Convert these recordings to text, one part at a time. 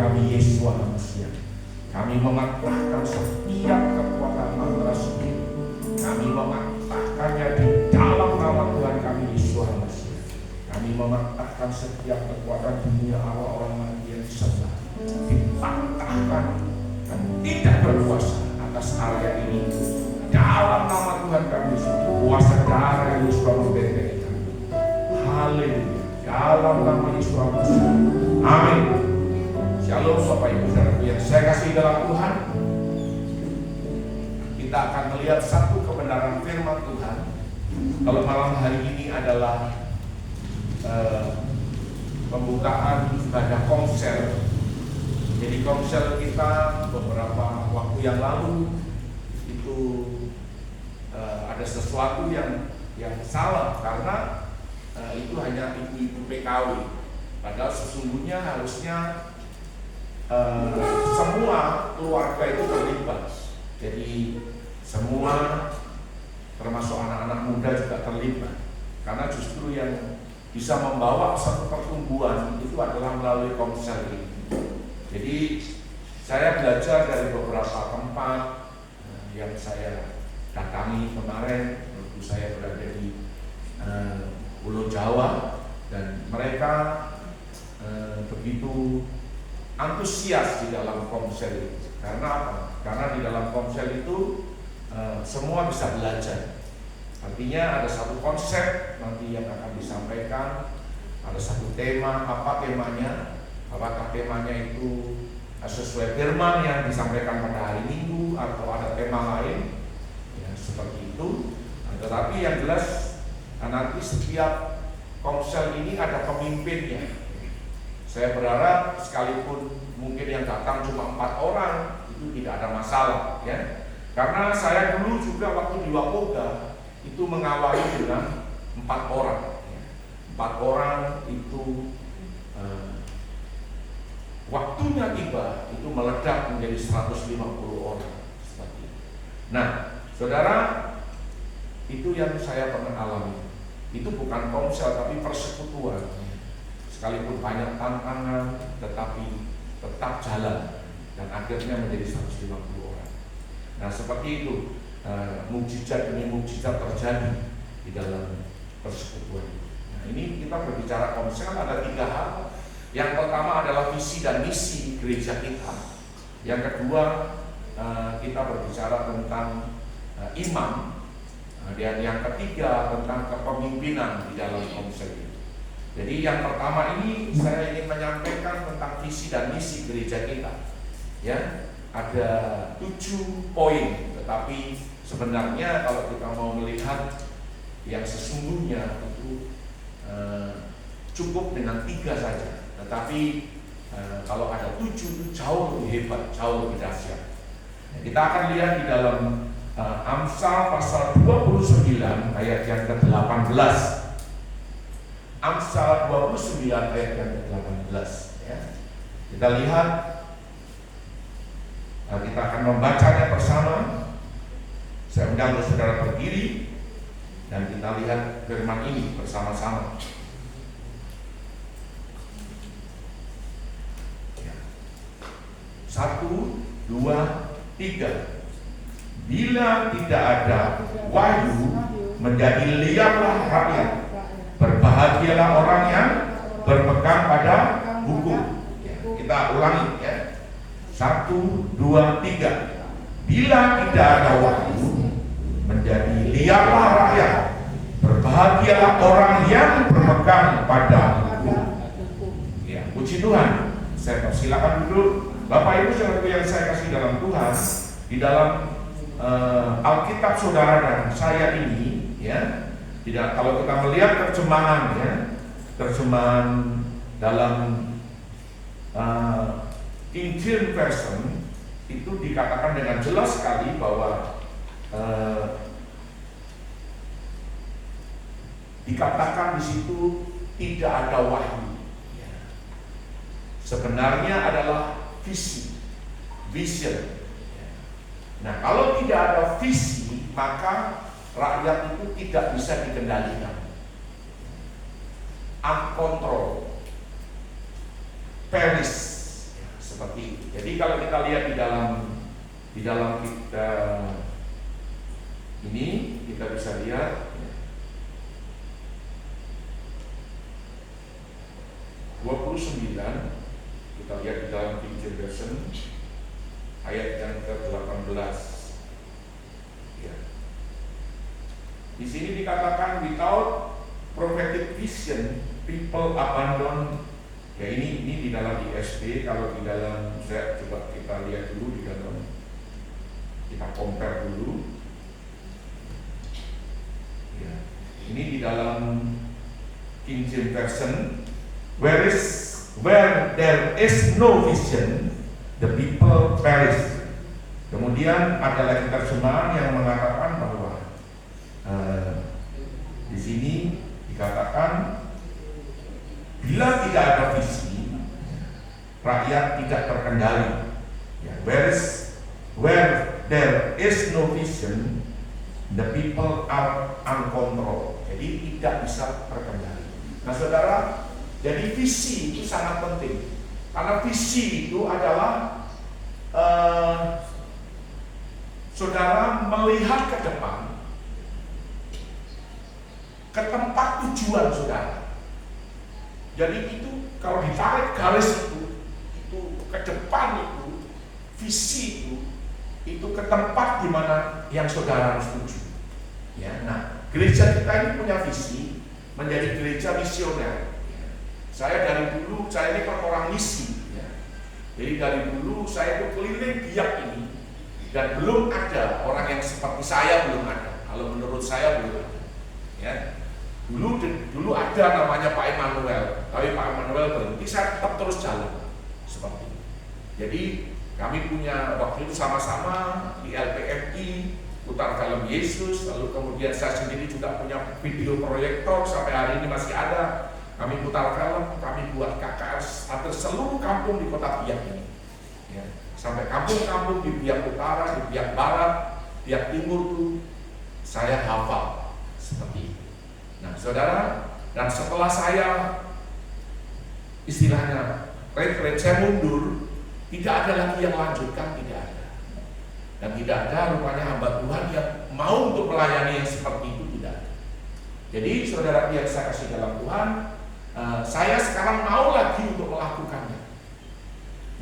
kami Yesus Masia. Kami mematahkan setiap kekuatan mantra sihir. Kami mematahkannya di dalam nama Tuhan kami Yesus Masia. Kami mematahkan setiap kekuatan dunia Allah orang mati yang disembah, dipatahkan dan tidak berkuasa atas area ini. Dalam nama Tuhan kami Yesus, kuasa darah Yesus membentengi kami. Haleluya. Dalam nama Yesus Masia. Amin. Shalom Bapak Ibu Saudara yang saya kasih dalam Tuhan. Kita akan melihat satu kebenaran firman Tuhan. Kalau malam hari ini adalah pembukaan ibadah komsel. Jadi komsel kita beberapa waktu yang lalu itu ada sesuatu yang salah karena itu hanya ibu-ibu PKW. Padahal sesungguhnya harusnya semua keluarga itu terlibat. Jadi semua termasuk anak-anak muda juga terlibat. Karena justru yang bisa membawa satu pertumbuhan itu adalah melalui komsel ini. Jadi saya belajar dari beberapa tempat yang saya datangi kemarin. Waktu saya berada di Pulau Jawa dan mereka begitu antusias di dalam komsel itu. Karena apa? Karena di dalam komsel itu semua bisa belajar. Artinya ada satu konsep nanti yang akan disampaikan, ada satu tema. Apa temanya? Apakah temanya itu sesuai firman yang disampaikan pada hari Minggu atau ada tema lain? Ya, seperti itu. Tetapi yang jelas nanti setiap komsel ini ada pemimpinnya. Saya berharap sekalipun mungkin yang datang cuma 4 orang itu tidak ada masalah, ya. Karena saya dulu juga waktu di Wapoga itu mengawali dengan 4 orang. 4 orang itu waktunya tiba itu meledak menjadi 150 orang seperti itu. Nah, saudara, itu yang saya pernah alami. Itu bukan komsel tapi persekutuan. Sekalipun banyak tantangan, tetapi tetap jalan dan akhirnya menjadi 150 orang. Nah, seperti itu, mukjizat demi mukjizat terjadi di dalam persekutuan. Nah, ini kita berbicara komsel ada 3 hal. Yang pertama adalah visi dan misi gereja kita. Yang kedua, kita berbicara tentang imam. Dan yang ketiga tentang kepemimpinan di dalam komsel itu. Jadi yang pertama ini saya ingin menyampaikan tentang visi dan misi gereja kita. Ya, ada 7 poin, tetapi sebenarnya kalau kita mau melihat yang sesungguhnya itu cukup dengan 3 saja. Tetapi kalau ada 7 itu jauh lebih hebat, jauh lebih dahsyat. Kita akan lihat di dalam Amsal pasal 29 ayat yang ke-18. Amsal 29 ayat yang ke-18, ya. Kita lihat, kita akan membacanya bersama. Saya undang saudara berdiri dan kita lihat firman ini bersama-sama. 1, 2, 3. Bila tidak ada wahyu, menjadi liarlah rakyat. Berbahagialah orang yang berpegang pada hukum. Ya, kita ulangi, ya. 1, 2, 3. Bila tidak ada wahyu, menjadi liarlah rakyat. Berbahagialah orang yang berpegang pada hukum. Ya, puji Tuhan. Saya persilakan dulu Bapak Ibu saudara yang saya kasih dalam Tuhan, di dalam Alkitab saudara dan saya ini, ya, tidak, kalau kita melihat terjemahan, ya, terjemahan dalam King James Version itu dikatakan dengan jelas sekali bahwa dikatakan di situ tidak ada wahyu. Sebenarnya adalah visi, vision. Nah, kalau tidak ada visi, maka rakyat itu tidak bisa dikendalikan, uncontrol, perish, seperti itu. Jadi kalau kita lihat di dalam kita ini, kita bisa lihat 29, kita lihat di dalam King James Version ayat yang ke-18. Ya. Di sini dikatakan without prophetic vision people abandon. Ya, ini di dalam ISB. Kalau di dalam, saya coba kita lihat dulu di dalam, kita compare dulu. Ya, ini di dalam King James Version, where there is no vision, the people perish. Kemudian ada lagi terjemahan yang mengatakan bahwa di sini dikatakan bila tidak ada visi, rakyat tidak terkendali. Ya, where there is no vision, the people are uncontrolled. Jadi tidak bisa terkendali. Nah, saudara, jadi visi itu sangat penting. Karena visi itu adalah saudara melihat ke depan, ke tempat tujuan saudara. Jadi itu kalau ditarik garis itu ke depan visi itu ke tempat di mana yang saudara harus tuju. Ya, nah, gereja kita ini punya visi menjadi gereja misioner. Ya. Saya dari dulu, saya ini kan orang misi. Ya. Jadi dari dulu saya itu keliling biak ini dan belum ada orang yang seperti saya, belum ada. Kalau menurut saya belum ada. Ya. Dulu ada namanya Pak Emmanuel, tapi Pak Emmanuel berhenti, saya tetap terus jalan seperti itu. Jadi kami punya waktu itu sama-sama di LPMI putar film Yesus, lalu kemudian saya sendiri juga punya video proyektor sampai hari ini masih ada. Kami putar film, kami buat KKS hampir seluruh kampung di kota Biak ini, ya. Sampai kampung-kampung di Biak Utara, di Biak Barat, Biak Timur tuh saya hafal seperti itu. Nah, saudara, dan setelah saya istilahnya retret, saya mundur, tidak ada lagi yang lanjutkan, tidak ada. Dan tidak ada rupanya hamba Tuhan yang mau untuk melayani yang seperti itu, tidak ada. Jadi saudara yang saya kasih dalam Tuhan, saya sekarang mau lagi untuk melakukannya.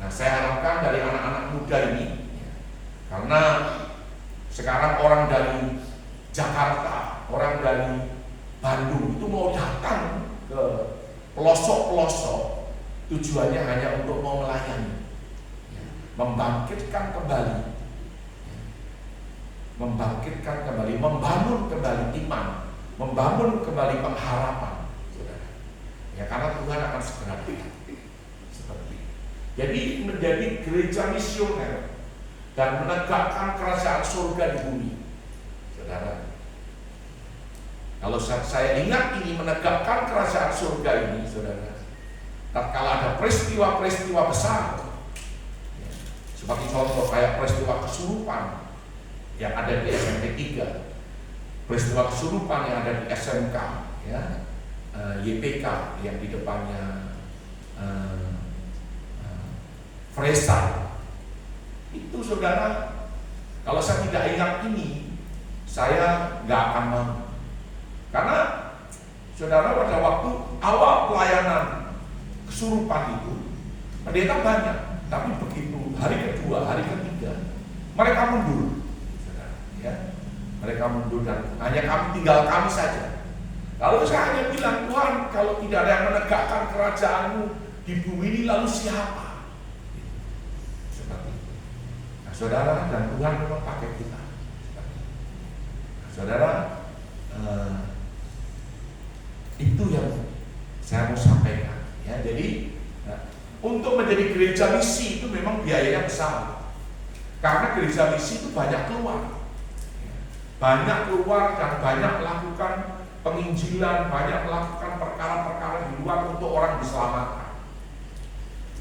Nah, saya harapkan dari anak-anak muda ini, karena sekarang orang dari Jakarta, orang dari Bandung itu mau datang ke pelosok-pelosok, tujuannya hanya untuk mau melayani, membangkitkan kembali, membangun kembali iman, membangun kembali pengharapan, saudara. Ya, karena Tuhan akan segera datang. Seperti itu. Jadi menjadi gereja misioner dan menegakkan kerajaan surga di bumi, saudara. Kalau saya ingat ini menegakkan kerajaan surga ini, saudara, tatkala ada peristiwa-peristiwa besar, ya, seperti contoh kayak peristiwa kesurupan yang ada di SMP 3, peristiwa kesurupan yang ada di SMK, ya, YPK yang di depannya Fresa, itu saudara, kalau saya tidak ingat ini, saya nggak akan mau. Karena saudara, pada waktu awal pelayanan kesurupan itu pendeta banyak, tapi begitu hari kedua, hari ketiga mereka mundur, saudara, ya, mereka mundur dan hanya tinggal kami saja. Lalu saya hanya bilang, Tuhan, kalau tidak ada yang menegakkan kerajaan-Mu di bumi ini, lalu siapa? Seperti itu. Nah, saudara, dan Tuhan memang pakai kita. Nah, saudara, itu yang saya mau sampaikan, ya. Jadi untuk menjadi gereja misi itu memang biayanya besar, karena gereja misi itu banyak keluar dan banyak melakukan penginjilan, banyak melakukan perkara-perkara di luar untuk orang diselamatkan.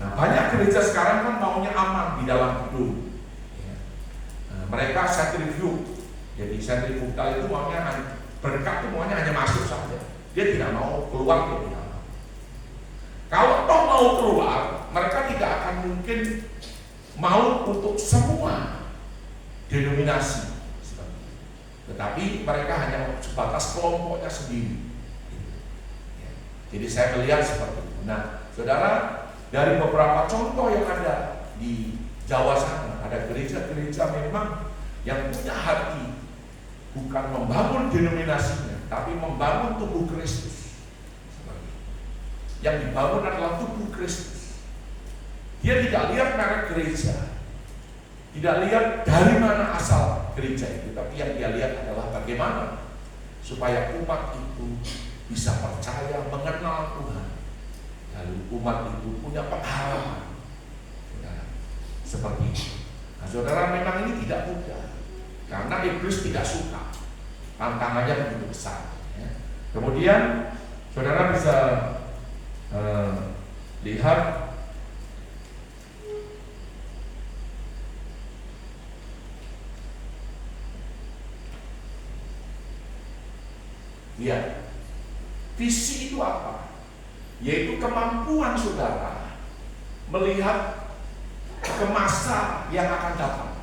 Nah, banyak gereja sekarang kan maunya aman di dalam gedung, ya. Mereka sentrifugal, jadi sentrifugal itu maunya berkat itu maunya hanya masuk saja. Dia tidak mau keluar, dia tidak mau. Kalau toh mau keluar, mereka tidak akan mungkin mau untuk semua denominasi, tetapi mereka hanya sebatas kelompoknya sendiri. Jadi saya melihat seperti itu. Nah, saudara, dari beberapa contoh yang ada di Jawa sana, ada gereja-gereja memang yang punya hati bukan membangun denominasinya, tapi membangun tubuh Kristus. Yang dibangun adalah tubuh Kristus. Dia tidak lihat merek gereja, tidak lihat dari mana asal gereja itu, tapi yang dia lihat adalah bagaimana supaya umat itu bisa percaya, mengenal Tuhan, lalu umat itu punya pengalaman. Seperti itu. Nah, saudara, memang ini tidak mudah karena iblis tidak suka, tantangannya begitu besar. Kemudian saudara bisa lihat visi itu apa? Yaitu kemampuan saudara melihat ke masa yang akan datang,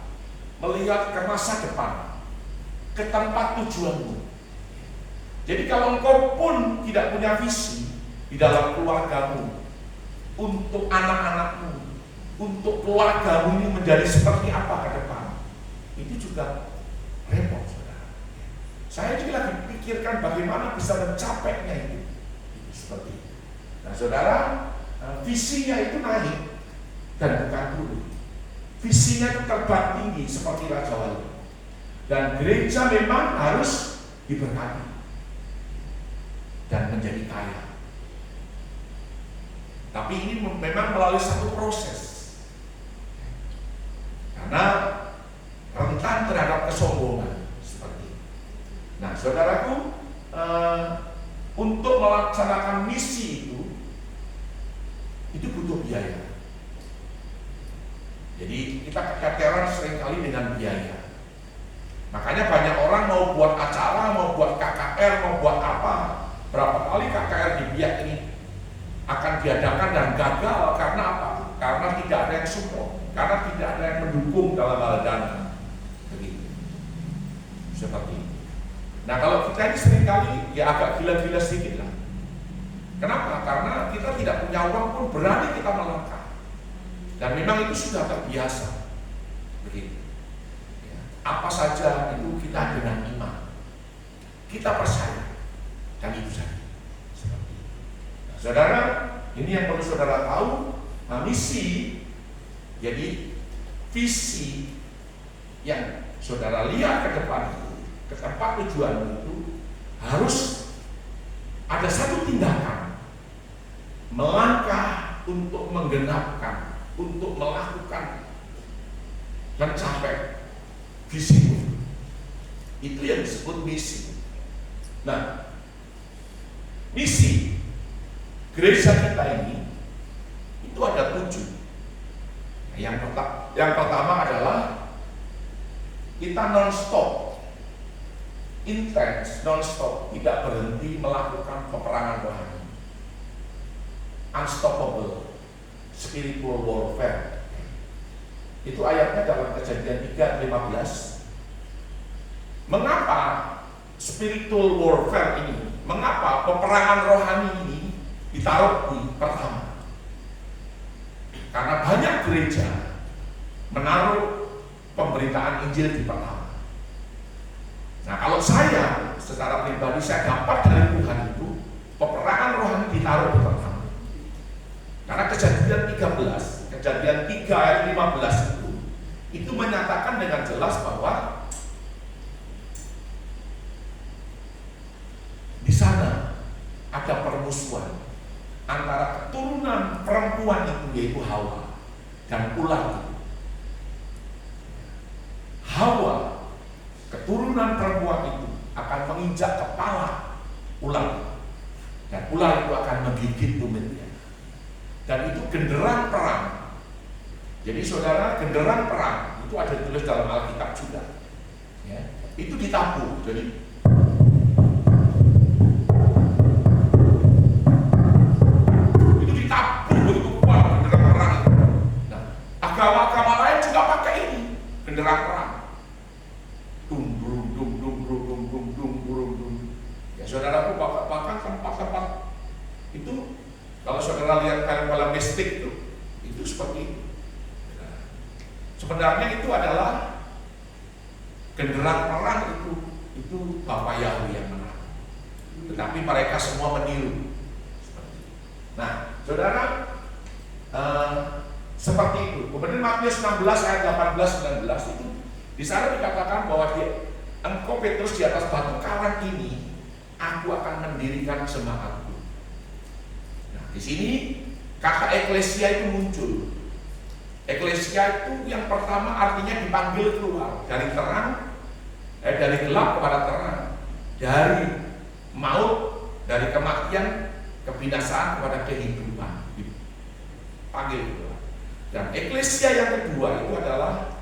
melihat ke masa depan, ke tempat tujuanmu. Jadi kalau engkau pun tidak punya visi di dalam keluargamu, untuk anak-anakmu, untuk keluargamu ini menjadi seperti apa ke depan, itu juga repot, saudara. Saya juga lagi pikirkan bagaimana bisa mencapainya itu seperti itu. Nah, saudara, visinya itu naik dan bukan turun. Visinya itu terbang tinggi seperti Raja Wali. Dan gereja memang harus diberkati dan menjadi kaya. Tapi ini memang melalui satu proses. Karena rentan terhadap kesombongan seperti itu. Nah, saudaraku, untuk melaksanakan misi itu butuh biaya. Jadi kita keteteran seringkali dengan biaya. Makanya banyak orang mau buat acara, mau buat KKR, mau buat apa. Berapa kali KKR di Biak ini akan diadakan dan gagal karena apa? Karena tidak ada yang support, karena tidak ada yang mendukung dalam hal dana. Begitu. Seperti itu. Nah, kalau kita ini seringkali ya agak gila-gila sedikit lah. Kenapa? Karena kita tidak punya uang pun berani kita melangkah. Dan memang itu sudah terbiasa. Begitu. Ya. Apa saja itu kita dengan iman. Kita percaya. Dan itu saja. Seperti itu. Nah, saudara, ini yang perlu saudara tahu. Nah, misi, jadi visi yang saudara lihat ke depan itu, ke tempat tujuan itu, harus ada satu tindakan melangkah untuk menggenapkan, untuk melakukan mencapai visi itu yang disebut misi. Nah, misi gereja kita ini itu ada 7. Yang pertama adalah kita non-stop, intens, non-stop, tidak berhenti melakukan peperangan rohani. Unstoppable spiritual warfare. Itu ayatnya dalam Kejadian 3:15. Mengapa spiritual warfare ini? Mengapa peperangan rohani ini ditaruh di pertama? Karena banyak gereja menaruh pemberitaan Injil di pertama. Nah, kalau saya secara pribadi saya dapat dari Tuhan itu peperangan rohani ditaruh di pertama. Karena Kejadian 3 ayat 15 itu menyatakan dengan jelas bahwa di sana ada permusuhan antara keturunan perempuan itu, yaitu Hawa, dan ular itu. Hawa, keturunan perempuan itu akan menginjak kepala ular, dan ular itu akan menggigit tumitnya. Dan itu genderang perang. Jadi saudara, genderang perang itu ada ditulis dalam Alkitab juga. Ya, itu ditabuh. Jadi itu ditabuh begitu kuat genderang perang. Nah, agama-agama lain juga pakai ini, kendaraan perang. Dung dung dung dung dung dung dung dung dung dung. Ya saudaraku, bahkan tempat-tempat itu kalau saudara lihat film mistik itu seperti itu. Nah, sebenarnya itu adalah kendaraan perang itu Bapak Yahweh yang menang. Tetapi mereka semua meniru. Nah, saudara, seperti itu. Kemudian Matius 16 ayat 18-19 itu di sana dikatakan bahwa engkau Petrus di atas batu karang ini aku akan mendirikan jemaatku. Nah, di sini kata eklesia itu muncul. Eklesia itu yang pertama artinya dipanggil keluar dari terang, dari gelap kepada terang, dari maut, dari kematian, kebinasaan kepada kehidupan. Dipanggil keluar. Dan eklesia yang kedua itu adalah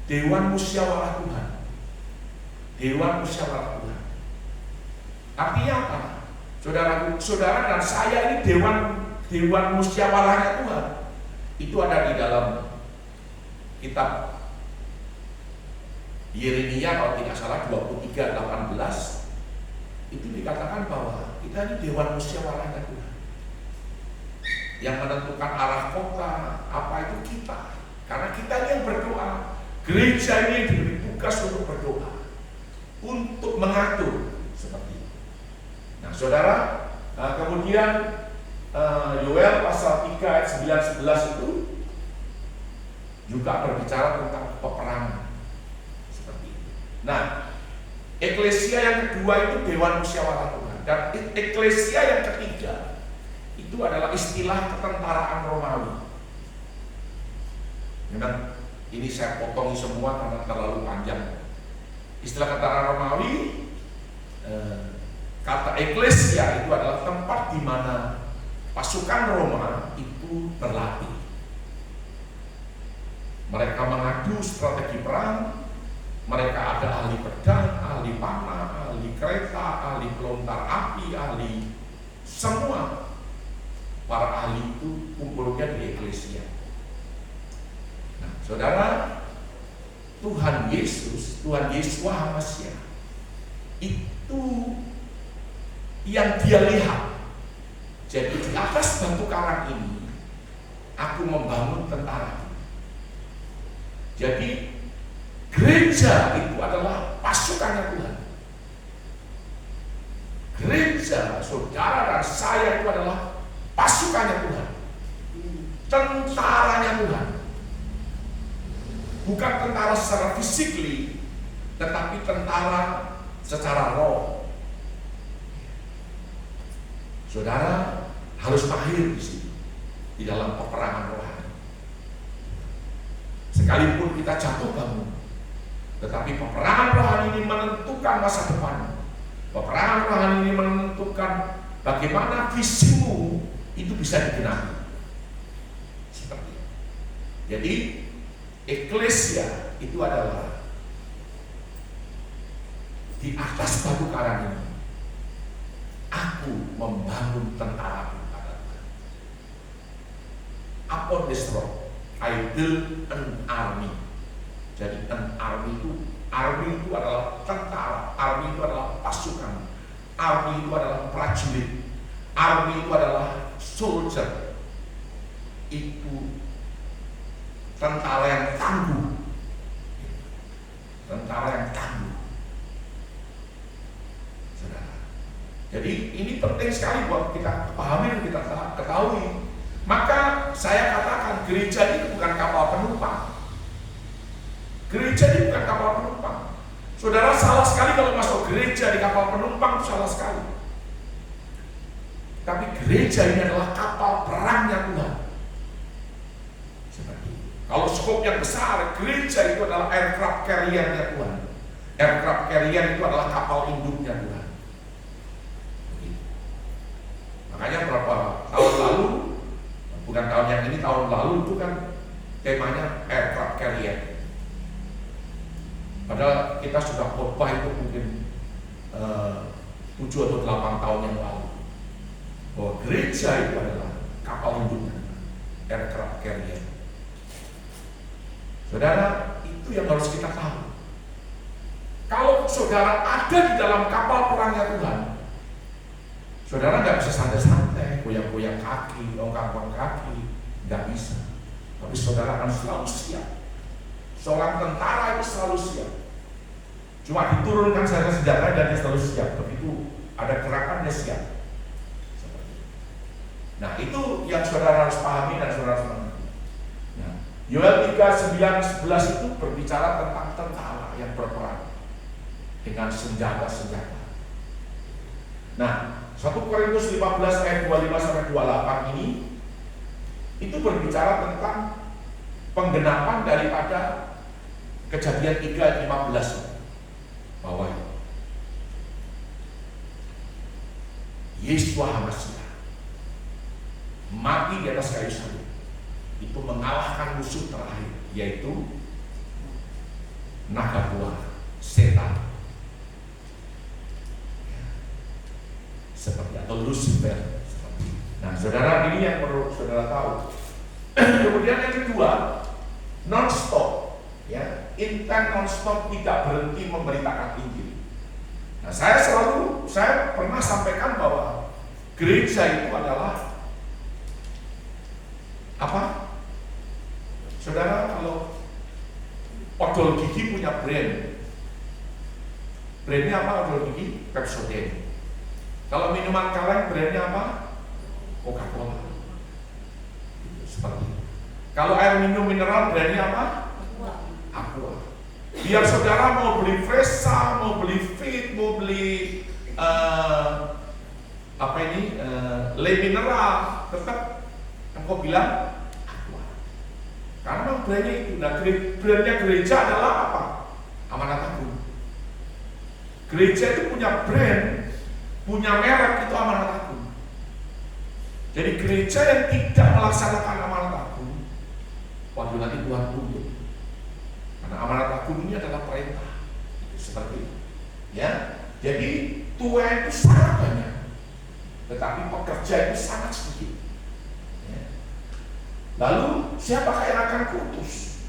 Dewan Musyawarah Tuhan. Dewan Musyawarah Tuhan. Artinya apa? Saudara dan saya ini Dewan Musyawarahnya Tuhan. Itu ada di dalam kitab Yeremia kalau tidak salah 23:18. Itu dikatakan bahwa kita ini Dewan Musyawarahnya Tuhan. Yang menentukan arah kota apa itu kita. Karena kita ini yang berdoa. Gereja ini diberi tugas untuk berdoa, untuk mengatur seperti itu. Nah, saudara, kemudian Yoel pasal 3 ayat 9-11 itu juga berbicara tentang peperangan seperti itu. Nah, eklesia yang kedua itu Dewan Musyawarah Tuhan, dan eklesia yang ketiga itu adalah istilah ketentaraan Romawi. Memang ini saya potongi semua karena terlalu panjang. Istilah ketentaraan Romawi, kata eklesia itu adalah tempat di mana pasukan Roma itu berlatih. Mereka mengadu strategi perang. Mereka ada ahli pedang, ahli panah, ahli kereta, ahli pelontar api, ahli semua. Para ahli itu kumpulnya di eklesia. Nah, saudara, Tuhan Yesus HaMashiach itu yang dia lihat. Jadi di atas batu karang ini aku membangun tentara. Jadi gereja itu adalah pasukannya Tuhan. Gereja, saudara dan saya itu adalah pasukannya Tuhan. Tentaranya Tuhan. Bukan tentara secara fisik, tetapi tentara secara roh. Saudara harus mahir di sini, di dalam peperangan rohani. Sekalipun kita jatuh bangun, tetapi peperangan rohani ini menentukan masa depan. Peperangan rohani ini menentukan bagaimana visimu itu bisa digenapi. Seperti itu. Jadi eklesia itu adalah di atas batu karang ini aku membangun tentara pada Tuhan. Upon this rock I build an army. Jadi an army itu adalah tentara, army itu adalah pasukan, army itu adalah prajurit, army itu adalah soldier. Itu tentara yang tangguh. Tentara yang tangguh. Saudara. Jadi ini penting sekali buat kita pahami dan kita ketahui. Maka saya katakan gereja ini bukan kapal penumpang. Gereja ini bukan kapal penumpang. Saudara salah sekali kalau masuk gereja di kapal penumpang, itu salah sekali. Tapi gereja ini adalah kapal perangnya Tuhan. Seperti itu. Kalau skop yang besar, gereja itu adalah aircraft carrier-nya Tuhan. Aircraft carrier itu adalah kapal induknya Tuhan. Begitu. Makanya berapa tahun lalu, bukan tahun yang ini, tahun lalu itu kan temanya aircraft carrier. Padahal kita sudah khotbah itu mungkin 7 atau 8 tahun yang lalu, bahwa gereja itu adalah kapal induknya, aircraft carrier. Saudara, itu yang harus kita tahu. Kalau saudara ada di dalam kapal perangnya Tuhan, saudara nggak bisa santai-santai, goyang-goyang kaki, ongkang-ongkang kaki, nggak bisa. Tapi saudara akan selalu siap. Seorang tentara itu selalu siap. Cuma diturunkan senjata dan dia selalu siap. Begitu ada gerakan dia siap. Nah, itu yang saudara harus pahami dan saudara harus mengerti. Nah, Yoel 3:9-11 itu berbicara tentang tentara yang berperang dengan senjata-senjata. Nah, 1 Korintus 15 ayat 25-28 ini itu berbicara tentang penggenapan daripada Kejadian 3 ayat 15 bahwa Yesus HaMasiah mati di atas kayu salib itu mengalahkan musuh terakhir, yaitu naga buah, setan, seperti atau Lucifer. Nah, saudara, ini yang perlu saudara tahu. Kemudian yang kedua, non-stop, ya, intent non-stop, tidak berhenti memberitakan Injil. Nah, saya pernah sampaikan bahwa gereja itu adalah apa? Saudara, kalau odol gigi punya brandnya apa? Odol gigi Pepsodent. Kalau minuman kaleng brandnya apa? Coca-Cola. Seperti itu. Kalau air minum mineral brandnya apa? Aqua. Biar saudara mau beli Fresa, mau beli Fit, mau beli Le Mineral, tetap engkau bilang Aqua. Karena brandnya itu. Nah, brandnya gereja adalah apa? Amanat Agung. Gereja itu punya brand, punya merek, itu Amanat Agung. Jadi gereja yang tidak melaksanakan Amanat Agung, waduh, nanti Tuhan tuntut. Karena Amanat Agung ini adalah perintah, seperti itu. Ya, jadi tuai itu sangat banyak, tetapi pekerja itu sangat sedikit. Ya. Lalu siapakah yang akan kutus?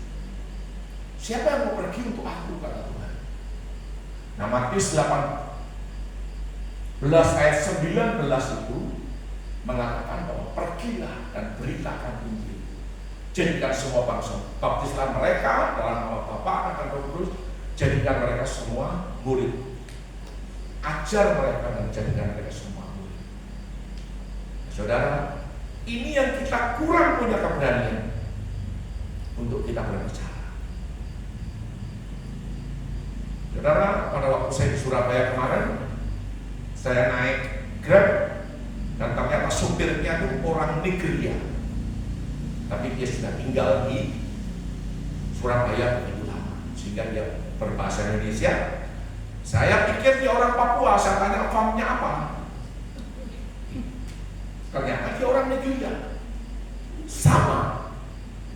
Siapa yang mau pergi untuk aku, kata Tuhan? Nah, Matius 18 ayat 19 itu mengatakan bahwa pergilah dan beritakan Injil, jadikan semua bangsa, baptislah mereka dalam nama Bapa dan Roh Kudus, jadikan mereka semua murid, ajar mereka dan jadikan mereka semua murid. Saudara, ini yang kita kurang punya keberanian untuk kita berbicara. Saudara, pada waktu saya di Surabaya kemarin, saya naik Grab dan ternyata supirnya itu orang Nigeria, tapi dia sudah tinggal di Surabaya begitu lama, sehingga dia berbahasa Indonesia. Saya pikir dia orang Papua, saya tanya farmnya apa, ternyata dia orang Nigeria. Sama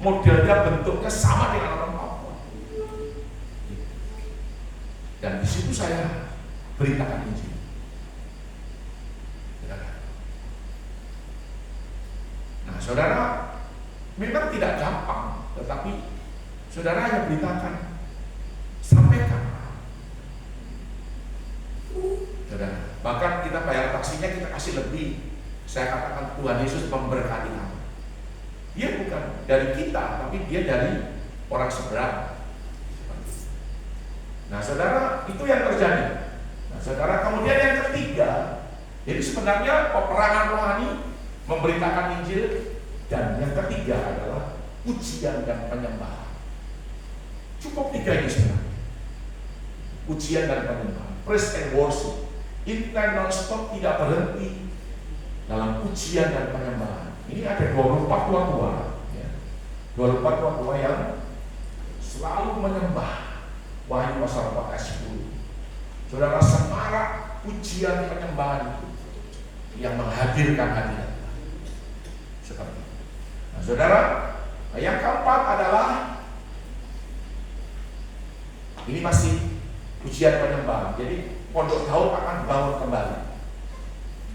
modelnya, bentuknya sama dengan orang Papua. Dan di situ saya beritakan Injil. Nah, saudara, memang tidak gampang, tetapi saudara hanya beritakan, sampaikan. Saudara, bahkan kita bayar taksinya kita kasih lebih. Saya katakan Tuhan Yesus memberkati kamu. Dia bukan dari kita, tapi dia dari orang seberang. Nah, saudara, itu yang terjadi. Nah, saudara, kemudian yang ketiga, jadi sebenarnya peperangan rohani, memberitakan Injil, dan yang ketiga adalah pujian dan penyembahan. Cukup tiga ini sebenarnya. Pujian dan penyembahan, praise and worship. Intent non-stop, tidak berhenti dalam pujian dan penyembahan. Ini ada 24 tua-tua, ya. 24 tua-tua yang selalu menyembah. Wahyu pasal 4 ayat 10. Saudara, semarak pujian penyembahan itu yang menghadirkan hadirat seperti itu. Nah, saudara, yang keempat adalah ini masih pujian penyembahan. Jadi Pondok Daud akan bangun kembali.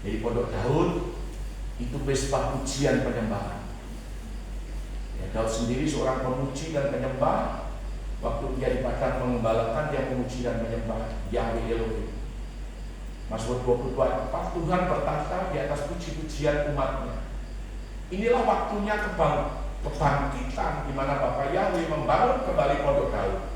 Jadi Pondok Daud itu pesta pujian penyembahan. Ya, Daud sendiri seorang pemuji dan penyembah. Waktu dia di padang mengembalakan, dia memuji dan menyembah Yahweh Elohim. Mazmur 22:4, Tuhan bertahta di atas puji-pujian umatnya. Inilah waktunya kebangkitan di mana Bapa Yahweh membangun kembali pondok Daud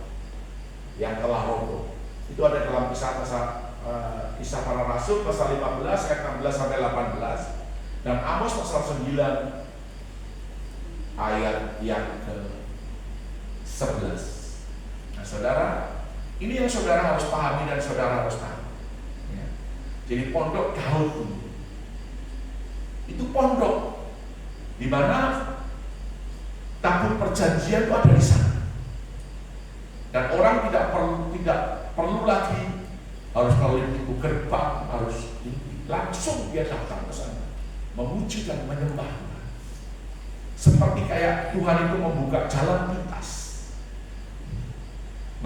yang telah roboh. Itu ada dalam Kisah Para Rasul pasal 15 ayat 16 sampai 18 dan Amos pasal 9 ayat yang ke-11. Nah, saudara, ini yang saudara harus pahami dan saudara harus tahu. Ya. Jadi pondok Daud itu pondok di mana tabut perjanjian itu ada di sana. Dan orang tidak perlu lagi harus melalui pintu gerbang, harus langsung dia datang ke sana, memuji dan menyembah Tuhan. Seperti kayak Tuhan itu membuka jalan pintas.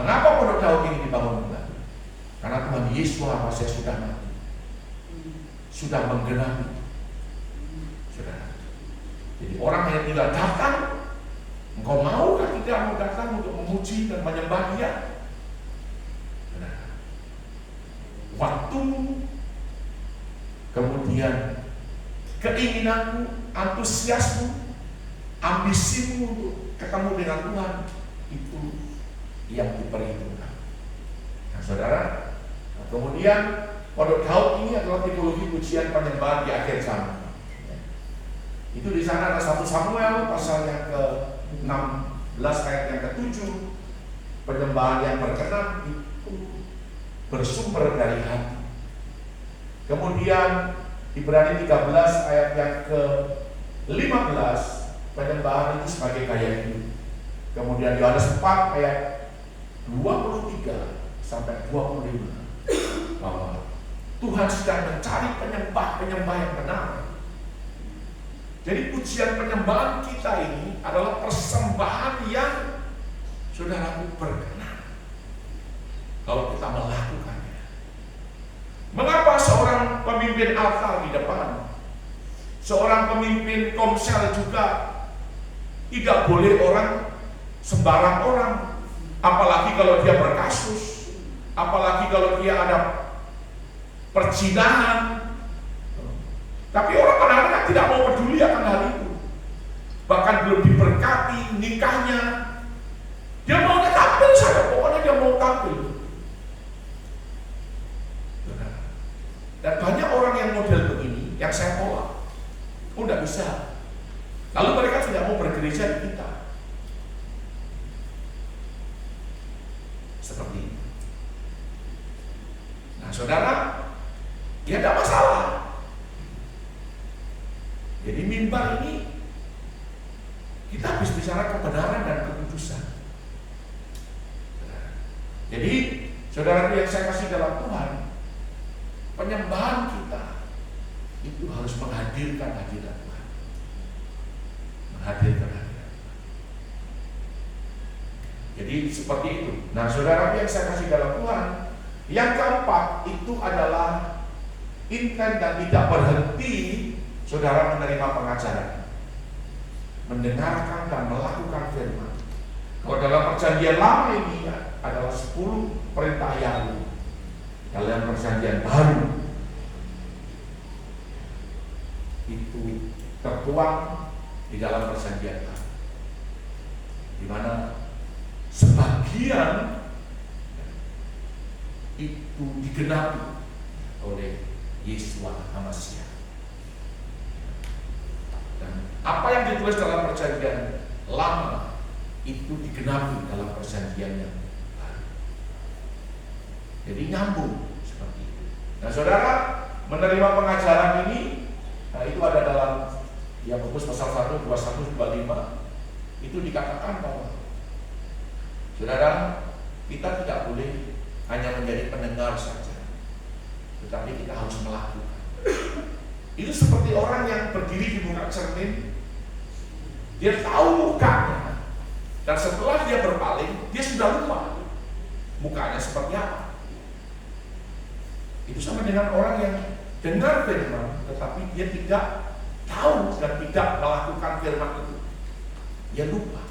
Mengapa pondok Daud ini dibangun kembali? Karena Tuhan Yesus Masih sudah mati, sudah menggenapi. Saudara, jadi orang yang tidak datang, engkau maukah tidak mau datang untuk memuji dan menyembah Dia? Waktu, kemudian keinginanmu, antusiasmu, ambisimu untuk ketemu dengan Tuhan, itu yang diperhitungkan. Nah, saudara, kemudian pondok Daud ini adalah tipologi pujian penyembahan di akhir zaman. Itu di sana ada 1 Samuel pasal yang ke-16 ayat yang ke-7, penyembahan yang berkenan itu bersumber dari hati. Kemudian Ibrani 13 ayat yang ke-15, penyembahan itu sebagai gaya hidup. Kemudian Yohanes 4 ayat 23 sampai 25, bahwa Tuhan sedang mencari penyembah yang benar. Jadi pujian penyembahan kita ini adalah persembahan yang saudaraku berkenan kalau kita melakukannya. Mengapa seorang pemimpin altar di depan, seorang pemimpin komsel juga tidak boleh sembarang orang, apalagi kalau dia berkasus, apalagi kalau dia ada perzinahan. Tapi orang kadang-kadang tidak mau peduli akan hal itu. Bahkan belum diberkati nikahnya, dia mau tampil saja, pokoknya dia mau tampil. Dan banyak orang yang model begini yang saya tolak. Tidak bisa. Lalu mereka tidak mau bergereja di kita. Seperti itu. Nah, saudara, ya tidak masalah. Jadi mimbar ini kita habis bicara kebenaran dan kekudusan. Jadi saudara yang saya kasih dalam Tuhan, penyembahan kita itu harus menghadirkan hadirat Tuhan. Menghadirkan hadirat Tuhan. Jadi seperti itu. Nah, saudara yang saya kasih dalam Tuhan, yang keempat itu adalah intent dan tidak berhenti saudara menerima pengajaran, mendengarkan dan melakukan firman. Kalau dalam perjanjian lama ini adalah 10 perintah Yahweh. Dalam perjanjian baru itu tertuang di dalam perjanjian baru, di mana sebagian itu digenapi oleh Yeshua HaMashiach. Dan apa yang ditulis dalam perjanjian lama itu digenapi dalam perjanjian yang baru. Jadi nyambung seperti itu. Nah, saudara, menerima pengajaran ini, itu ada dalam Yakobus pasal 1, 21, 25. Itu dikatakan bahwa saudara, kita tidak boleh hanya menjadi pendengar saja, tetapi kita harus melakukan. Itu seperti orang yang berdiri di muka cermin, dia tahu mukanya, dan setelah dia berpaling, dia sudah lupa mukanya seperti apa. Itu sama dengan orang yang dengar firman, tetapi dia tidak tahu dan tidak melakukan firman itu. ya lupa.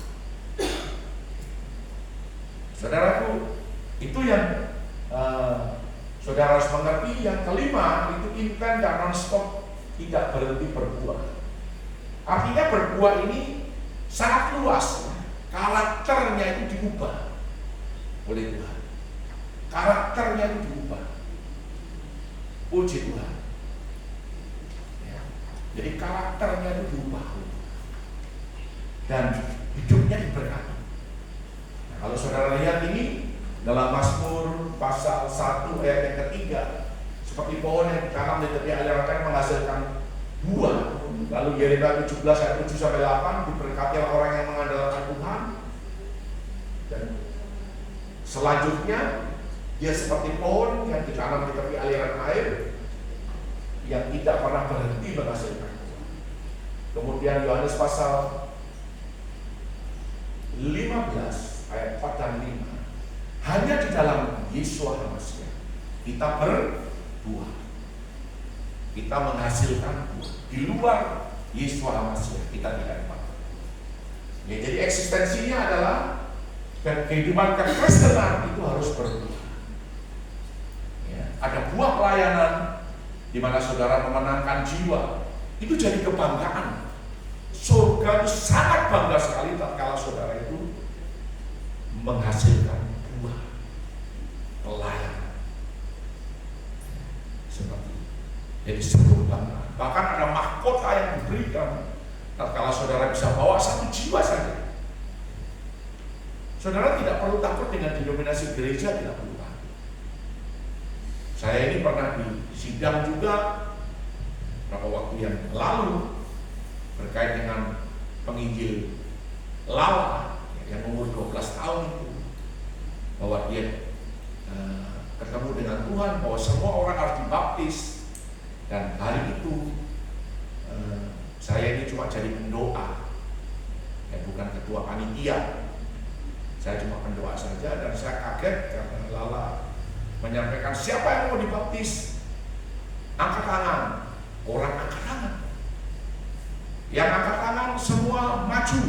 Saudaraku, itu yang saudara harus mengerti. Yang kelima, itu intent dan non-stop, tidak berhenti berbuah. Artinya berbuah ini sangat luas. Karakternya itu diubah oleh Tuhan. Karakternya itu diubah. Puji Tuhan. Ya. Jadi karakternya itu diubah dan hidupnya diberkati. Nah, kalau saudara lihat ini dalam Mazmur pasal 1 ayat yang ketiga, seperti pohon yang ditanam di tepi aliran air menghasilkan buah. Lalu Yeremia 17 ayat 7-8, diberkati orang yang mengandalkan Tuhan. Dan selanjutnya dia seperti pohon yang ditanam di tepi aliran air yang tidak pernah berhenti menghasilkan buah. Kemudian Yohanes pasal 15 ayat 4 dan 5, hanya di dalam Yesus HaMashiach kita berbuah, kita menghasilkan buah. Di luar Yesus HaMashiach kita tidak dapat. Ya, jadi eksistensinya adalah dan kehidupan kekristenan itu harus berbuah. Ya, ada buah pelayanan di mana saudara memenangkan jiwa, itu jadi kebanggaan. Surga itu sangat bangga sekali tatkala saudara itu menghasilkan buah pelayanan seperti itu. Jadi sungguh bangga. Bahkan ada mahkota yang diberikan tatkala saudara bisa bawa satu jiwa saja. Saudara tidak perlu takut dengan denominasi gereja, tidak perlu takut. Saya ini pernah di sidang juga beberapa waktu yang lalu berkait dengan penginjil Lala yang umur 12 tahun itu, bahwa dia ketemu dengan Tuhan, bahwa semua orang harus dibaptis. Dan hari itu saya ini cuma jadi pendoa, ya, bukan ketua panitia. Saya cuma pendoa saja, dan saya kaget karena Lala menyampaikan, siapa yang mau dibaptis? Angkat tangan. Orang angkat tangan. Yang angkat tangan semua maju.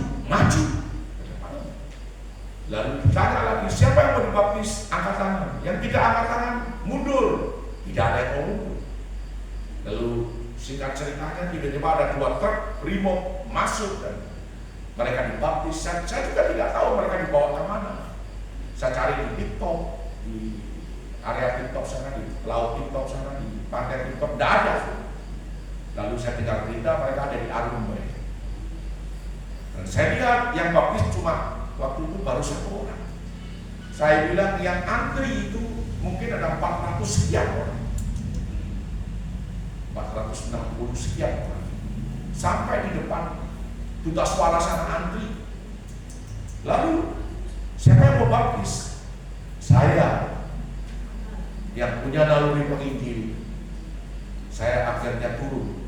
Lalu ditanya lagi, siapa yang mau dibaptis? Angkat tangan. Yang tidak angkat tangan mundur. Tidak ada yang mau mundur. Lalu singkat ceritanya, tiba-tiba ada 2 truk brimob masuk dan mereka dibaptis. Saya juga tidak tahu mereka dibawa kemana. Saya cari di TikTok, di area TikTok sana, di laut TikTok sana, di pantai TikTok, tidak ada. Lalu saya dengar berita mereka ada di Arumbai. Dan saya lihat yang baptis cuma waktu itu baru 1 orang. Saya bilang yang antri itu mungkin ada 400 sekian orang, 460 sekian orang, sampai di depan duta suara sana antri. Lalu siapa yang mau baptis? Saya yang punya naluri penginjil. Saya akhirnya turun.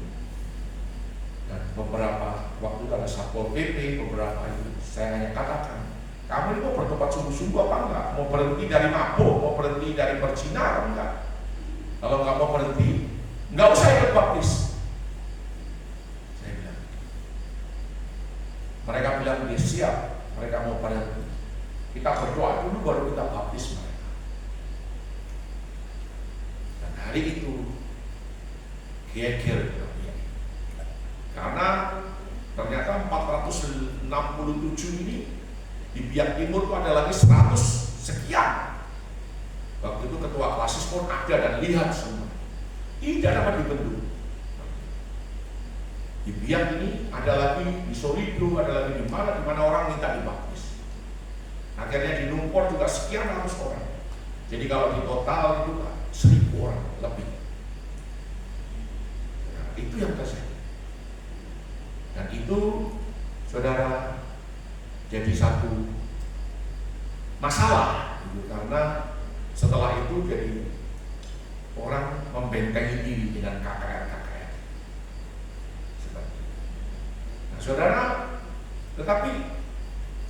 Dan beberapa waktu ada Satpol PP, beberapa itu saya hanya katakan, kamu ini mau bertobat sungguh-sungguh apa enggak? Mau berhenti dari mabuk, mau berhenti dari berzina enggak? Kalau enggak mau berhenti, enggak usah ikut baptis. Saya bilang. Mereka bilang dia siap, mereka mau berhenti. Kita berdoa dulu baru kita baptis mereka. Dan hari itu geger kita lihat. Karena ternyata 467 ini di Biak Timur itu ada lagi 100 sekian. Waktu itu ketua klasis pun ada dan lihat semua. Tidak dapat dibentuk. Di Biak ini ada lagi di Solido, ada lagi di mana orang minta dibaptis. Akhirnya di Lumpur juga sekian ratus orang. Jadi kalau di total itu 1000 orang lebih. Nah, itu yang terjadi. Dan itu saudara jadi satu masalah gitu, karena setelah itu jadi orang membentengi diri dengan KKR. Seperti itu. Nah, saudara, tetapi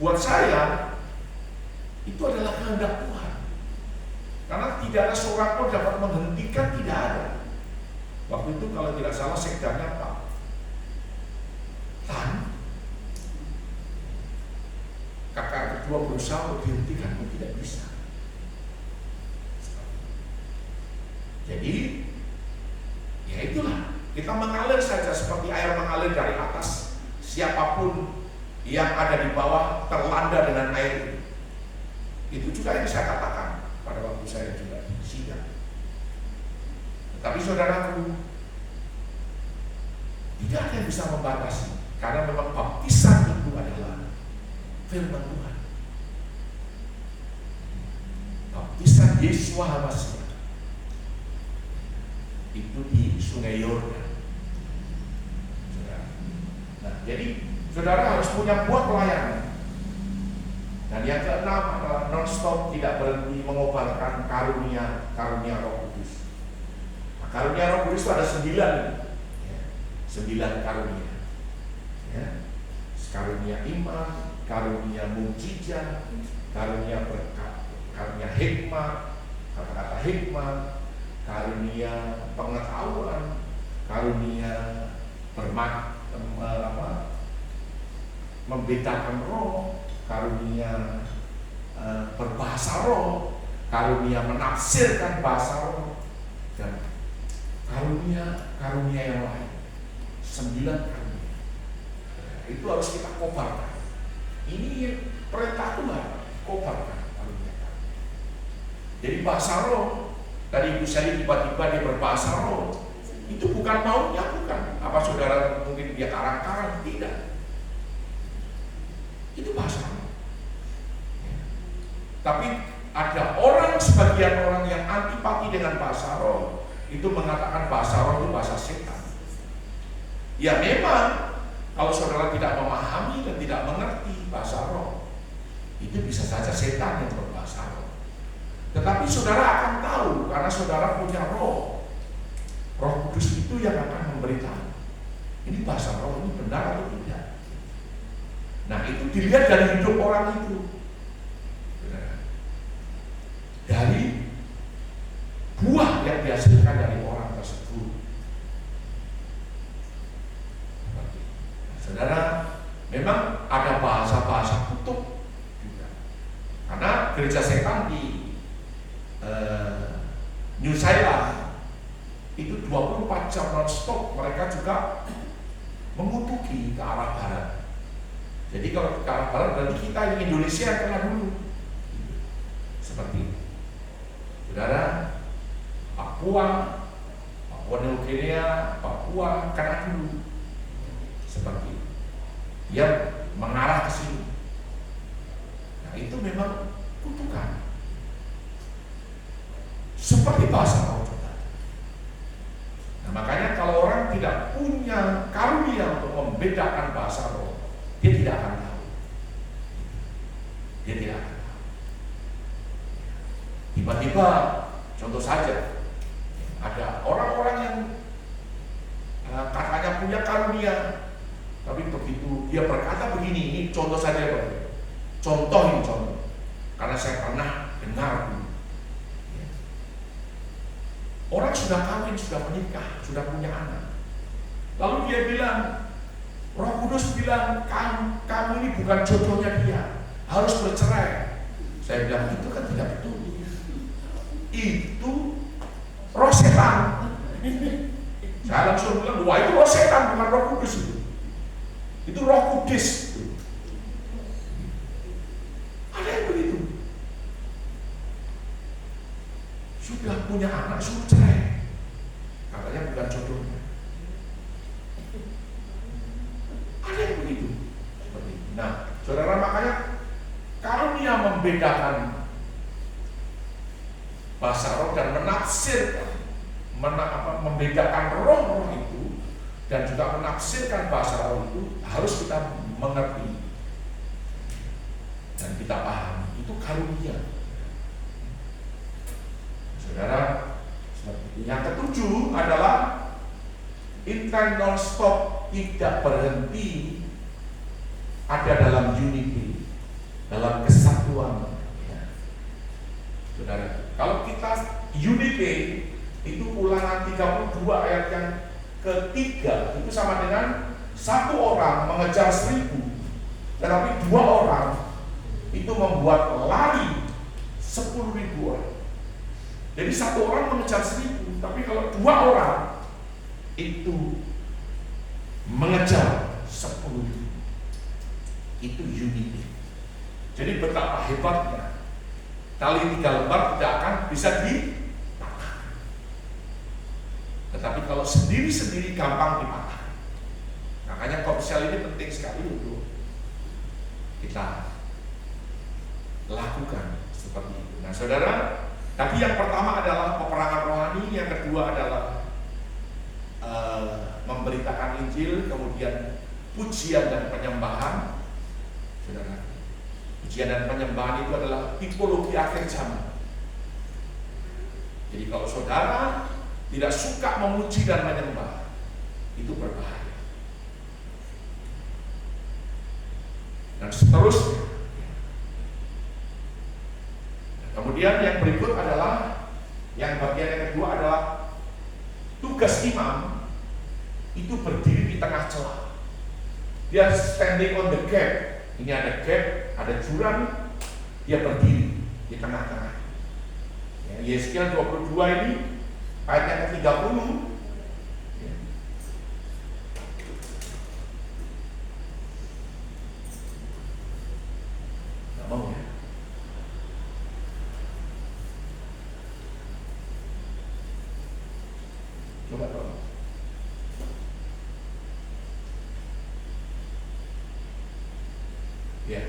buat saya itu adalah kehendak Tuhan. Karena tidak ada seorang pun dapat menghentikan, tidak ada. Waktu itu kalau tidak salah sekdanya Pak Tan. kedua berusaha untuk dihentikan pun tidak bisa. Jadi ya itulah, kita mengalir saja seperti air mengalir dari atas. Siapapun yang ada di bawah terlanda dengan air. Itu juga yang saya katakan pada waktu saya juga sidang. Tetapi saudaraku, tidak ada yang bisa membatasi, karena memang baptisan itu adalah firman Tuhan. Baptisan Yesus Hamasiah itu di Sungai Yordan. Nah, jadi saudara harus punya buah pelayanan. Dan yang keenam adalah non-stop tidak berhenti mengobarkan karunia Roh Kudus. Nah, karunia Roh Kudus itu ada 9 karunia. Ya. Karunia iman, karunia mukjizat, karunia berkat, karunia hikmat, kata-kata hikmat, karunia pengetahuan, karunia membedakan roh, karunia berbahasa roh, karunia menafsirkan bahasa roh, dan karunia yang lain. 9 karunia. Itu harus kita kobarkan. Ini perintah Tuhan, kobarkan karunia. Jadi bahasa roh, tadi Ibu saya tiba-tiba dia berbahasa roh, itu bukan maunya, bukan. Apa saudara mungkin dia karang-karang, tidak. Itu bahasa roh. Tapi ada sebagian orang yang antipati dengan bahasa roh, itu mengatakan bahasa roh itu bahasa setan. Ya memang, kalau saudara tidak memahami dan tidak mengerti bahasa roh, itu bisa saja setan yang berbahasa roh. Tetapi saudara akan tahu, karena saudara punya roh. Roh Kudus itu yang akan memberitahu, ini bahasa roh ini benar atau tidak. Nah, itu dilihat dari hidup orang itu. Dari buah yang dihasilkan dari orang tersebut. Saudara, memang ada bahasa-bahasa kutub juga. Karena gereja setan di New Zealand itu 24 jam non-stop mereka juga mengutuki ke arah barat. Jadi kalau ke arah barat berarti kita yang Indonesia yang kena dulu. Seperti itu. Saudara, Papua New Guinea, Papua kena dulu. Seperti itu. Dia mengarah ke sini. Nah, itu memang kutukan. Seperti bahasa roh. Nah, makanya kalau orang tidak punya karunia untuk membedakan bahasa roh, dia tidak akan tahu. Dia tidak akan tahu. Tiba-tiba, contoh saja, ada orang-orang yang katanya punya karunia, tapi begitu dia berkata begini, ini contoh saja, contoh, karena saya pernah dengar dulu. Orang sudah kawin, sudah menikah, sudah punya anak. Lalu dia bilang, Roh Kudus bilang, kamu ini bukan jodohnya dia, harus bercerai. Saya bilang, itu kan tidak betul. Itu roh setan. Saya langsung bilang, wah itu roh setan, bukan Roh Kudus itu. Itu Roh Kudus. Ada yang begitu. Sudah punya anak, suruh cerai. Katanya bukan jodohnya. Ada yang begitu. Seperti itu. Nah, saudara, makanya karunia membedakan bahasa roh dan menafsirkan, membedakan roh-roh itu dan juga menafsirkan bahasa roh itu harus kita mengerti dan kita pahami. Itu karunia. Saudara, yang ketujuh adalah intent non-stop, tidak berhenti ada dalam unity, dalam kesatuan. Ya. Saudara, kalau kita unity itu Ulangan 32 ayat yang ketiga itu sama dengan 1 orang mengejar 1000, tetapi 2 orang itu membuat lari 10.000 orang. Jadi satu orang mengejar 1.000, tapi kalau 2 orang itu mengejar 10.000. Itu unity. Jadi betapa hebatnya tali 3 lembar tidak akan bisa dipatahkan. Tetapi kalau sendiri-sendiri gampang dipatahkan. Makanya komsel ini penting sekali untuk kita lakukan seperti itu. Nah saudara, tadi yang pertama adalah peperangan rohani, yang kedua adalah memberitakan Injil, kemudian pujian dan penyembahan. Saudara, pujian dan penyembahan itu adalah tipologi akhir zaman. Jadi kalau saudara tidak suka memuji dan menyembah, itu berbahaya. Dan seterusnya. Kemudian yang berikut adalah, yang bagian yang kedua adalah tugas imam itu berdiri di tengah celah. Dia standing on the gap. Ini ada gap, ada jurang, dia berdiri di tengah-tengah. Ya, Yeskiel 22 ini ayat yang ke-30. Ya. Nggak mau ya? Coba tolong. Ya.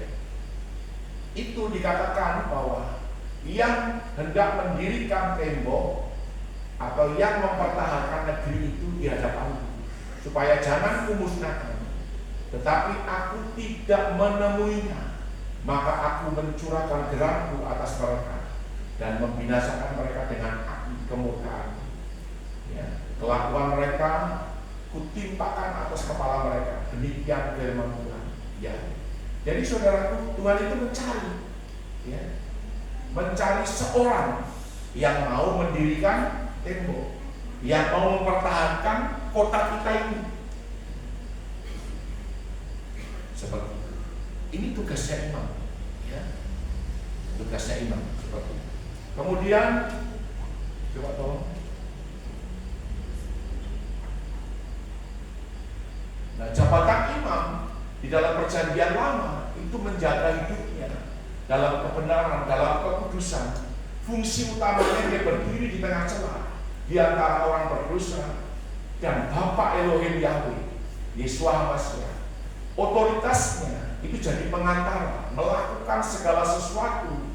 Itu dikatakan bahwa yang hendak mendirikan tembok atau yang mempertahankan negeri itu di hadapanku, supaya jangan kumusnahkan, tetapi aku tidak menemuinya, maka aku mencurahkan geramku atas mereka dan membinasakan mereka dengan api kemurkaan. Ya. Kelakuan mereka kutimpakan atas kepala mereka. Demikian firman Tuhan. Ya. Jadi saudaraku, Tuhan itu mencari, ya, mencari seorang yang mau mendirikan tembok, yang mau mempertahankan kota kita ini. Seperti itu. Ini tugasnya imam, ya, tugasnya imam seperti itu. Kemudian, coba tolong. Nah, jabatan imam di dalam perjanjian lama itu menjaga hidupnya dalam kebenaran, dalam kekudusan. Fungsi utamanya dia berdiri di tengah celah di antara orang berdosa dan Bapa Elohim Yahweh, Yesus HaMashiach. Otoritasnya itu jadi pengantara, melakukan segala sesuatu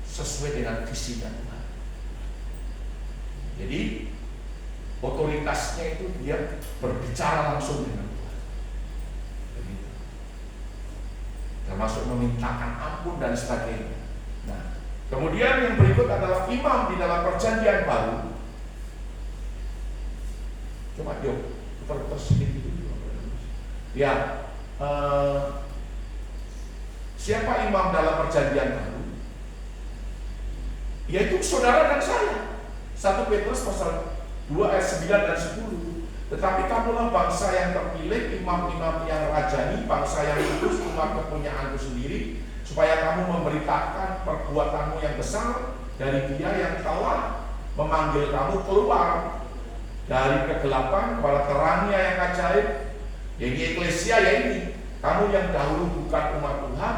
sesuai dengan visi Tuhan. Jadi otoritasnya itu dia berbicara langsung dengan Tuhan. Begitu. Termasuk memintakan ampun dan sebagainya. Nah, kemudian yang berikut adalah imam di dalam perjanjian baru. Coba yuk, putar sedikit dulu. Ya, siapa imam dalam perjanjian baru? Yaitu saudara dan saya. 1 Petrus pasal 2 ayat 9 dan 10. Tetapi kamulah bangsa yang terpilih, imam-imam yang rajani, bangsa yang kudus, umat kepunyaanku sendiri, supaya kamu memberitakan perbuatanmu yang besar dari Dia yang telah memanggil kamu keluar dari kegelapan kepada terangnya yang ajaib. Jadi eklesia, ya ini kamu yang dahulu bukan umat Tuhan,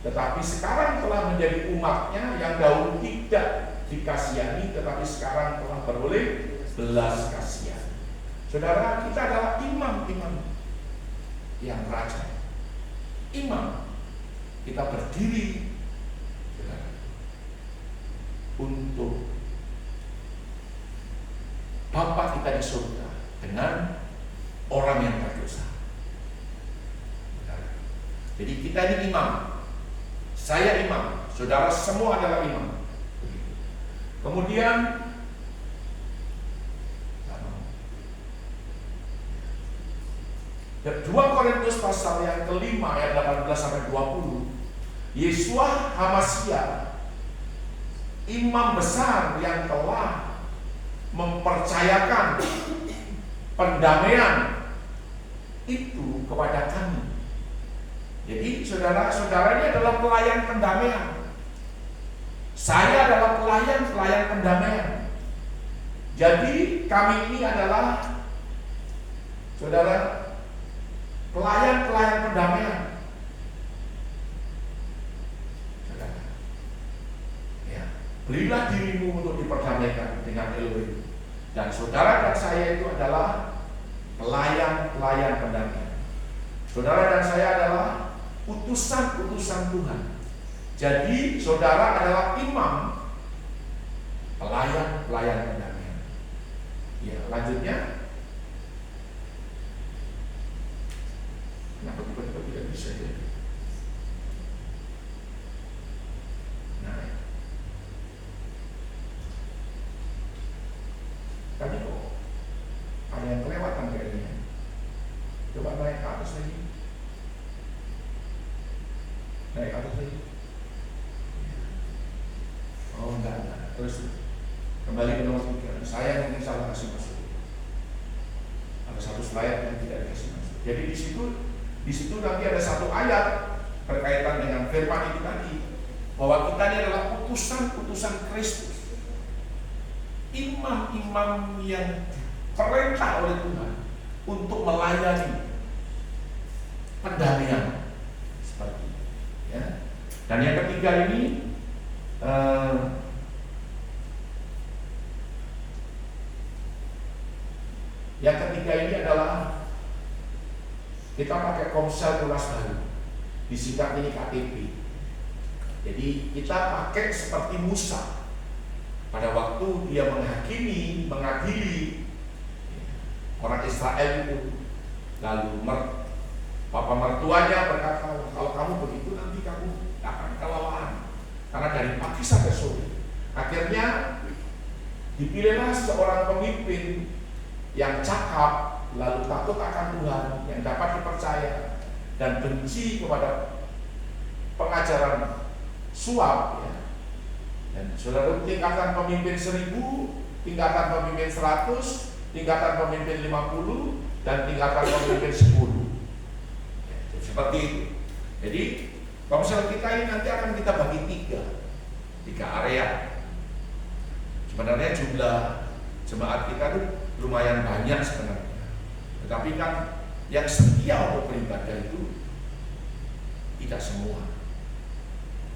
tetapi sekarang telah menjadi umatnya, yang dahulu tidak dikasihani, tetapi sekarang telah beroleh belas kasihan. Saudara, kita adalah imam-imam yang raja. Imam, kita berdiri, saudara, untuk Bapa kita di surga dengan orang yang berdosa. Saudara. Jadi kita ini imam. Saya imam, saudara semua adalah imam. Kemudian 2 Korintus pasal yang kelima ayat 18 sampai 20. Yesus HaMashiach, imam besar yang telah mempercayakan pendamaian itu kepada kami. Jadi saudara-saudara ini adalah pelayan pendamaian. Saya adalah pelayan pendamaian. Jadi kami ini adalah saudara pelayan pendamaian. Saudara, ya, berilah dirimu untuk diperdamaikan dengan Elohim. Dan saudara dan saya itu adalah pelayan pendamaian. Saudara dan saya adalah utusan Tuhan. Jadi saudara adalah imam, pelayan pendamaian. Ya, lanjutnya. Kenapa tiba-tiba tidak bisa ya? Nah, tadi kok ada yang kelewatan kayaknya. Coba naik ke atas lagi. Naik ke atas lagi. Oh enggak. Terus kembali ke nomor 3. Saya mungkin salah kasih masuk. Ada satu slide yang tidak dikasih masuk. Jadi di situ nanti ada satu ayat berkaitan dengan firman itu tadi, bahwa kita ini adalah utusan Kristus, imam-imam yang diperintah oleh Tuhan untuk melayani pendamaian seperti itu, ya. Dan yang ketiga ini adalah kita pakai komsel tulas baru, disingkat ini KTP. Jadi kita pakai seperti Musa pada waktu dia mengadili orang Israel itu. Lalu papa mertuanya berkata, kalau kamu begitu nanti kamu akan kelelahan, karena dari pagi sampai sore. Akhirnya dipilihlah seorang pemimpin yang cakap, lalu takut akan Tuhan, yang dapat dipercaya, dan benci kepada pengajaran suap, ya. Dan saudara, tingkatan pemimpin 1000, tingkatan pemimpin 100, tingkatan pemimpin 50, dan tingkatan pemimpin 10, ya, seperti itu. Jadi komsel kita ini nanti akan kita bagi tiga area. Sebenarnya jumlah jemaat kita itu lumayan banyak sebenarnya. Tetapi kan yang setia untuk beribadah itu tidak semua.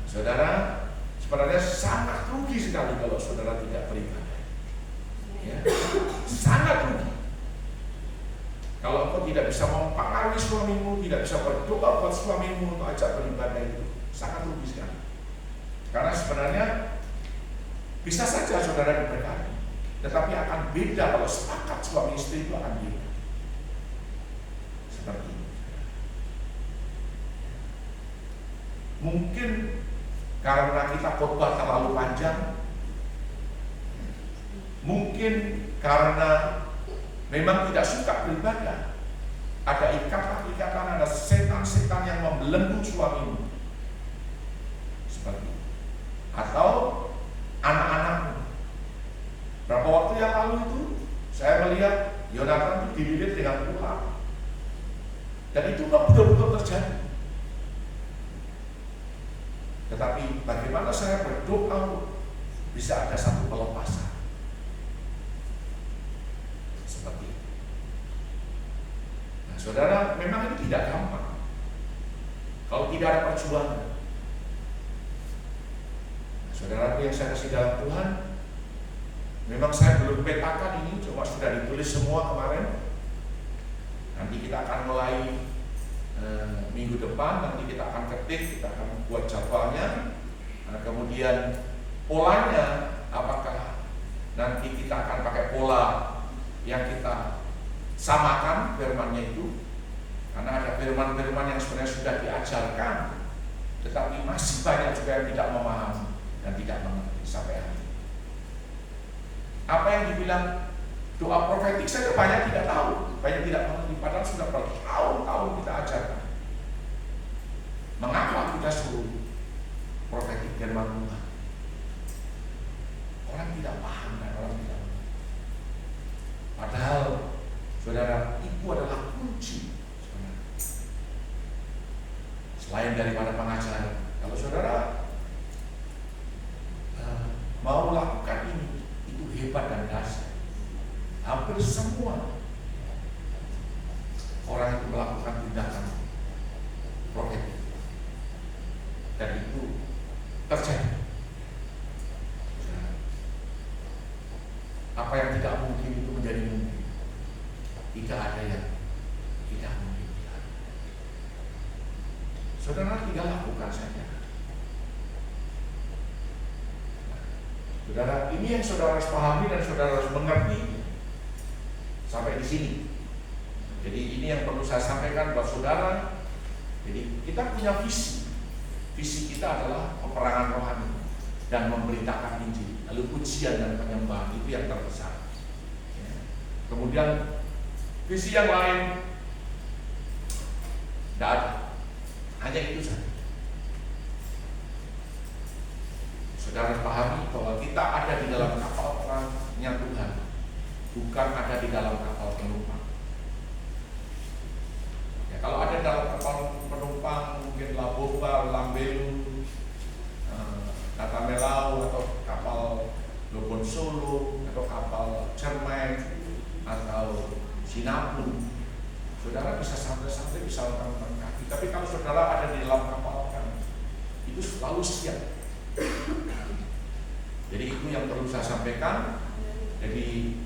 Saudara, sebenarnya sangat rugi sekali kalau saudara tidak beribadah. Ya, sangat rugi. Kalau engkau tidak bisa mempengaruhi suamimu, tidak bisa berdoa buat suamimu untuk ajak beribadah, itu sangat rugi sekali. Karena sebenarnya bisa saja saudara diberkati, tetapi akan beda kalau sepakat suami istri, itu akan beda. Seperti ini. Mungkin karena kita khotbah terlalu panjang, mungkin karena memang tidak suka beribadah, ada ikatan, ada setan-setan yang membelenggu suamimu, seperti itu. Atau anak-anakmu. Berapa waktu yang lalu itu saya melihat Yonatan itu dililit dengan ular, dan itu betul-betul terjadi. Tetapi bagaimana saya berdoa bisa ada satu pelepasan seperti itu. Nah, saudara, memang ini tidak gampang kalau tidak ada perjuangan. Nah, saudara yang saya kasih dalam Tuhan, memang saya belum petakan ini, cuma sudah ditulis semua kemarin. Nanti kita akan mulai minggu depan, nanti kita akan ketik, kita akan buat jadwalnya. Nah, kemudian polanya, apakah nanti kita akan pakai pola yang kita samakan firmannya itu, karena ada firman-firman yang sebenarnya sudah diajarkan, tetapi masih banyak juga yang tidak memahami dan tidak mengerti sampai hari ini. Apa yang dibilang doa profetik saja banyak tidak tahu, banyak tidak mengerti, padahal sudah bertahun-tahun kita ajarkan. Mengapa kita suruh profetik firman Tuhan? Orang tidak paham dan orang tidak mengerti. Padahal saudara, itu adalah kunci. daripada pengajaran. Kalau saudara mau lakukan ini, itu hebat dan dahsyat. Hampir semua orang itu melakukan tindakan profetik, dan itu terjadi. Apa yang tidak mungkin itu menjadi mungkin. Tidak ada yang tidak mungkin. Saudara tinggal lakukan saja. Saudara, ini yang saudara harus pahami dan saudara harus mengerti sampai di sini. Jadi ini yang perlu saya sampaikan buat saudara. Jadi kita punya visi. Visi kita adalah peperangan rohani dan memberitakan Injil. Lalu pujian dan penyembahan itu yang terbesar. Kemudian visi yang lain tidak ada. Hanya itu saja. Saudara pahami bahwa kita ada di dalam kapal perangnya Tuhan, bukan ada di dalam kapal penumpang. Ya, kalau ada dalam kapal penumpang mungkin Laboba, Lambelu, Katamelau, atau kapal Lobon Solo, atau kapal Cermen, atau Sinabung, saudara bisa santai-santai, bisa angkat kaki. Tapi kalau saudara ada di dalam kapal kan, itu selalu siap. Jadi itu yang perlu saya sampaikan. Jadi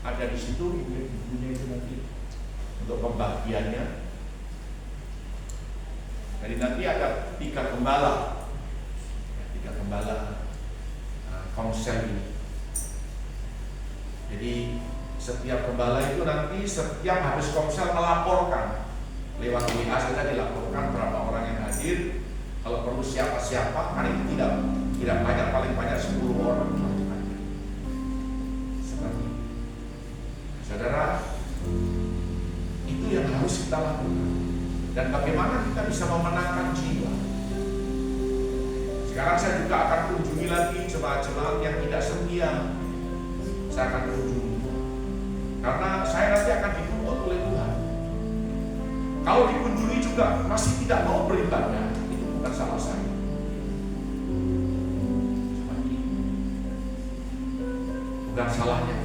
ada di situ mungkin bukunya itu nanti untuk pembagiannya. Jadi nanti ada 3 gembala, 3 gembala komsel ini. Jadi setiap gembala itu nanti setiap habis komsel melaporkan lewat WA saja, dilaporkan berapa orang yang hadir. Kalau perlu siapa-siapa, hari ini tidak banyak, paling banyak 10 orang. Seperti itu. Saudara, itu yang harus kita lakukan. Dan bagaimana kita bisa memenangkan jiwa. Sekarang saya juga akan kunjungi lagi jemaat-jemaat yang tidak setia. Saya akan kunjungi. Karena saya nanti akan dituntut oleh Tuhan. Kalau dikunjungi juga masih tidak mau beribadah, bukan salah saya. Bukan salahnya.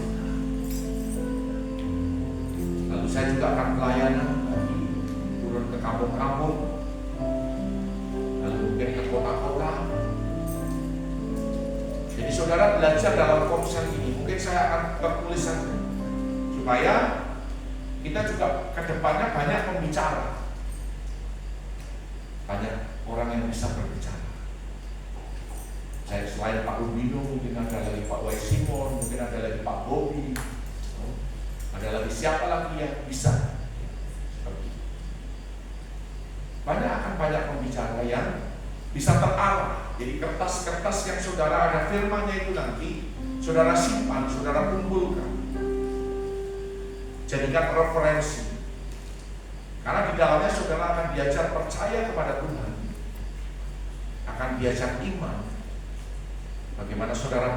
Lalu saya juga akan pelayanan, turun ke kampung-kampung, lalu mungkin ke kota-kota. Jadi saudara belajar dalam komsel ini, mungkin saya akan tertulis saja, supaya kita juga ke depannya banyak pembicara, banyak orang yang bisa berbicara. Saya selain Pak Rubino, mungkin ada lagi Pak Wai Simon, mungkin ada lagi Pak Bobi, ada lagi siapa lagi yang bisa. Banyak pembicara yang bisa terarah. Jadi kertas-kertas yang saudara ada firmannya itu nanti saudara simpan, saudara kumpulkan, jadikan referensi. Karena di dalamnya saudara akan diajar percaya kepada Tuhan, akan diajar iman. Bagaimana saudara